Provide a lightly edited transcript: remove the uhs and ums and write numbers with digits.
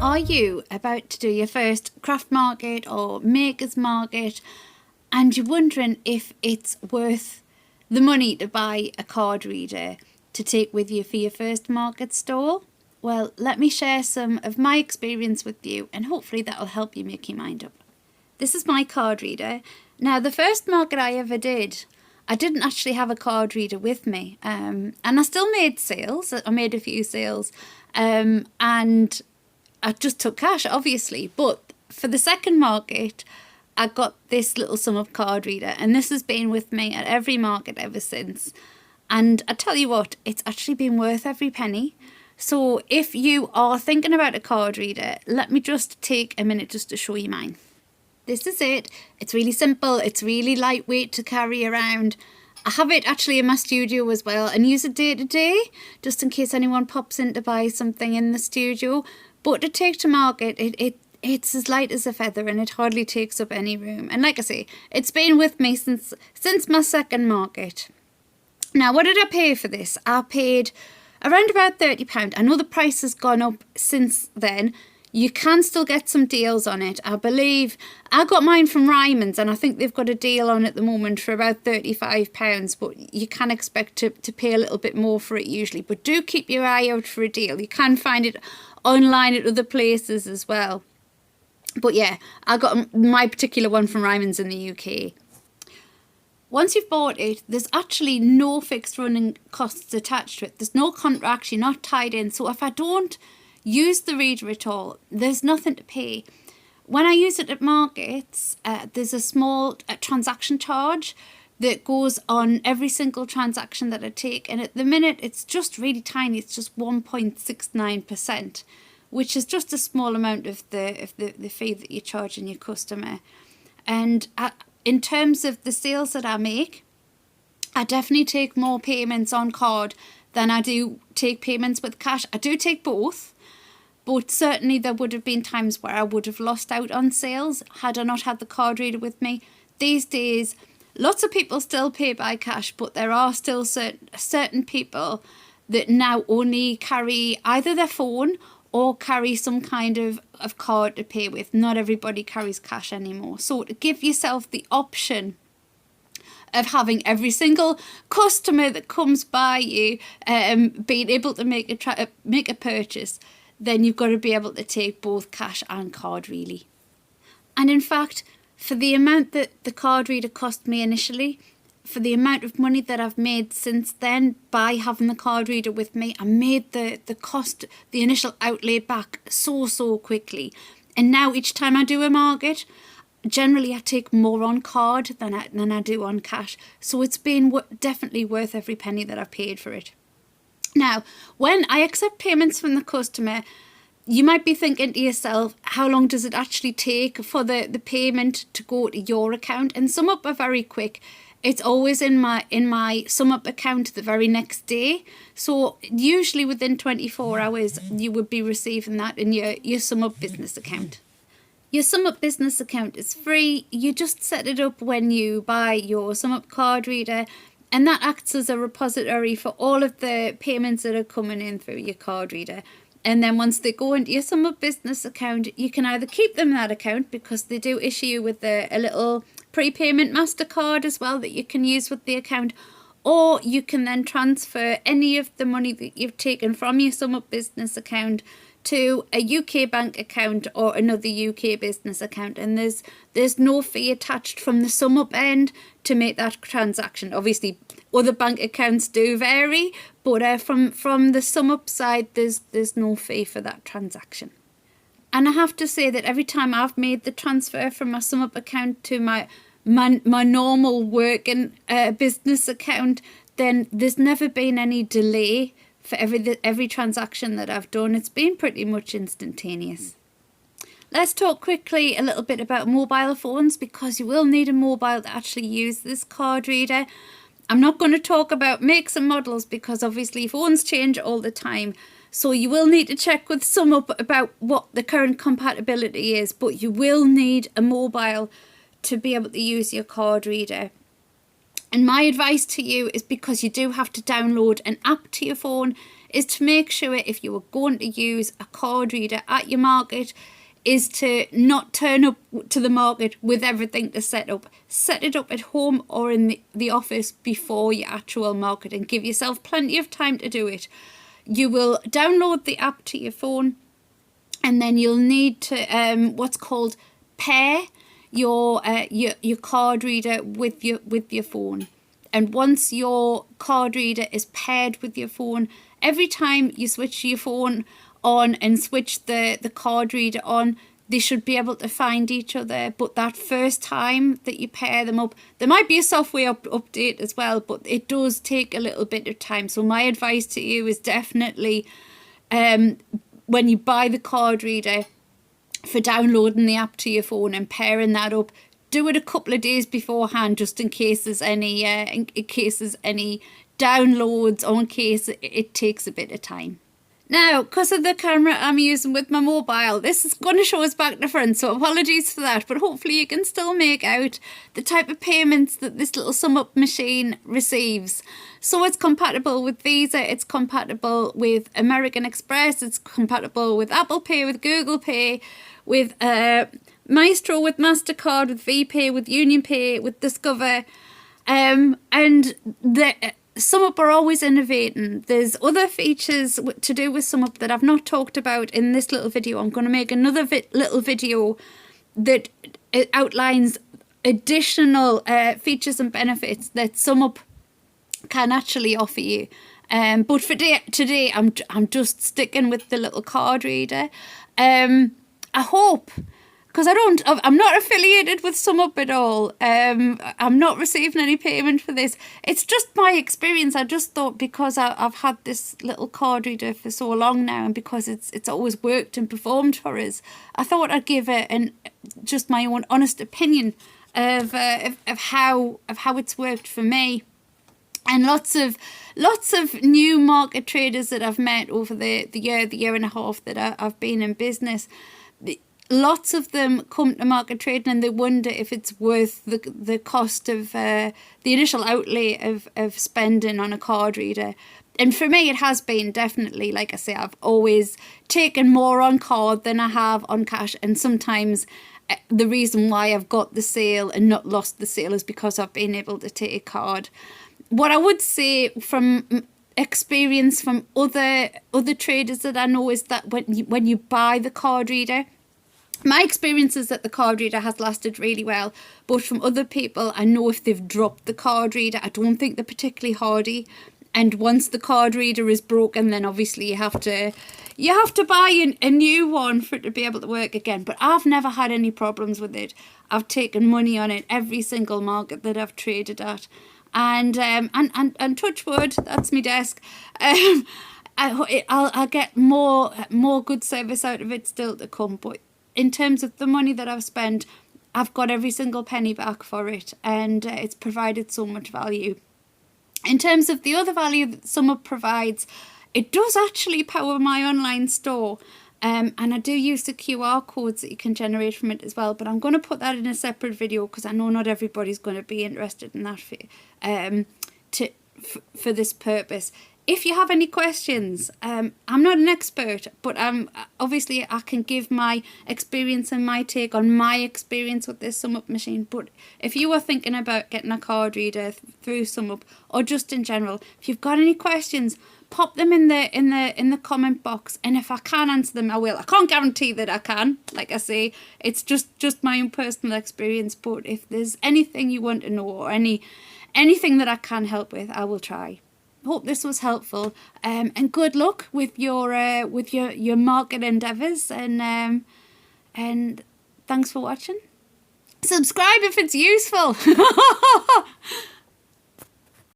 Are you about to do your first craft market or makers market and you're wondering if it's worth the money to buy a card reader to take with you for your first market stall? Well, let me share some of my experience with you and hopefully that'll help you make your mind up. This is my card reader. Now, the first market I ever did, I didn't actually have a card reader with me, and I still made sales. I made a few sales, and I just took cash, obviously. But for the second market, I got this little SumUp card reader, and this has been with me at every market ever since. And I tell you what, it's actually been worth every penny. So if you are thinking about a card reader, let me just take a minute just to show you mine. This is it. It's really simple. It's really lightweight to carry around. I have it actually in my studio as well and use it day to day, just in case anyone pops in to buy something in the studio. But to take to market, it's as light as a feather and it hardly takes up any room. And like I say, it's been with me since my second market. Now, what did I pay for this? I paid around about £30. I know the price has gone up since then. You can still get some deals on it. I believe I got mine from Ryman's and I think they've got a deal on at the moment for about £35, but you can expect to pay a little bit more for it usually. But do keep your eye out for a deal. You can find it online at other places as well. But yeah, I got my particular one from Ryman's in the UK. Once you've bought it, there's actually no fixed running costs attached to it. There's no contract, you're not tied in. So if I don't use the reader at all, there's nothing to pay. When I use it at markets, there's a small transaction charge that goes on every single transaction that I take, and at the minute it's just really tiny. It's just 1.69%, which is just a small amount of the fee that you're charging your customer. And in terms of the sales that I make, I definitely take more payments on card than I do take payments with cash. I do take both, but certainly there would have been times where I would have lost out on sales had I not had the card reader with me. These days, lots of people still pay by cash, but there are still certain people that now only carry either their phone or carry some kind of card to pay with. Not everybody carries cash anymore. So to give yourself the option of having every single customer that comes by you being able to make a purchase, then you've got to be able to take both cash and card really. And in fact, for the amount that the card reader cost me initially, for the amount of money that I've made since then by having the card reader with me, I made the initial outlay back so quickly. And now each time I do a market, generally I take more on card than I do on cash. So it's been definitely worth every penny that I've paid for it. Now, when I accept payments from the customer, you might be thinking to yourself, how long does it actually take for the payment to go to your account? And SumUp are very quick. It's always in my SumUp account the very next day. So usually within 24 hours, you would be receiving that in your SumUp business account. Your SumUp business account is free. You just set it up when you buy your SumUp card reader, and that acts as a repository for all of the payments that are coming in through your card reader. And then once they go into your SumUp business account, you can either keep them in that account because they do issue you with a little prepayment MasterCard as well that you can use with the account, or you can then transfer any of the money that you've taken from your SumUp business account to a UK bank account or another UK business account, and there's no fee attached from the SumUp end to make that transaction. Obviously, other bank accounts do vary, but from the SumUp side, there's no fee for that transaction. And I have to say that every time I've made the transfer from my SumUp account to my normal working business account, then there's never been any delay for every transaction that I've done. It's been pretty much instantaneous. Let's talk quickly a little bit about mobile phones, because you will need a mobile to actually use this card reader. I'm not going to talk about makes and models because obviously phones change all the time. So you will need to check with SumUp about what the current compatibility is, but you will need a mobile to be able to use your card reader. And my advice to you is, because you do have to download an app to your phone, is to make sure if you are going to use a card reader at your market, is to not turn up to the market with everything to set up. Set it up at home or in the office before your actual market, and give yourself plenty of time to do it. You will download the app to your phone, and then you'll need to what's called pair your card reader with your phone. And once your card reader is paired with your phone, every time you switch your phone on and switch the card reader on, they should be able to find each other. But that first time that you pair them up, there might be a software update as well, but it does take a little bit of time. So my advice to you is definitely, when you buy the card reader, for downloading the app to your phone and pairing that up, do it a couple of days beforehand, just in case there's any downloads, or in case it takes a bit of time. Now, because of the camera I'm using with my mobile, this is going to show us back to front, so apologies for that, but hopefully you can still make out the type of payments that this little SumUp machine receives. So it's compatible with Visa, it's compatible with American Express, it's compatible with Apple Pay, with Google Pay, with Maestro, with MasterCard, with VPay, with UnionPay, with Discover, and the SumUp are always innovating. There's other features to do with SumUp that I've not talked about in this little video. I'm going to make another little video that it outlines additional features and benefits that SumUp can actually offer you. But for today, I'm just sticking with the little card reader. I hope, because I'm not affiliated with SumUp at all. I'm not receiving any payment for this. It's just my experience. I just thought, because I've had this little card reader for so long now, and because it's always worked and performed for us, I thought I'd give it just my own honest opinion of how it's worked for me. And lots of new market traders that I've met over the year and a half that I've been in business. Lots of them come to market trading and they wonder if it's worth the cost of the initial outlay of spending on a card reader. And for me, it has been, definitely. Like I say, I've always taken more on card than I have on cash. And sometimes the reason why I've got the sale and not lost the sale is because I've been able to take a card. What I would say from experience from other traders that I know is that when you buy the card reader, my experience is that the card reader has lasted really well, but from other people, I know if they've dropped the card reader, I don't think they're particularly hardy. And once the card reader is broken, then obviously you have to buy a new one for it to be able to work again. But I've never had any problems with it. I've taken money on it every single market that I've traded at, and touch wood, that's my desk. I'll get more good service out of it still to come, but in terms of the money that I've spent, I've got every single penny back for it, and it's provided so much value. In terms of the other value that SumUp provides, it does actually power my online store, and I do use the QR codes that you can generate from it as well, but I'm going to put that in a separate video because I know not everybody's going to be interested in that for this purpose. If you have any questions, I'm not an expert, but obviously I can give my experience and my take on my experience with this SumUp machine. But if you are thinking about getting a card reader through SumUp, or just in general, if you've got any questions, pop them in the comment box, and if I can answer them, I will. I can't guarantee that I can. Like I say, it's just my own personal experience. But if there's anything you want to know, or anything that I can help with, I will try. Hope this was helpful, and good luck with your market endeavours, and thanks for watching. Subscribe if it's useful.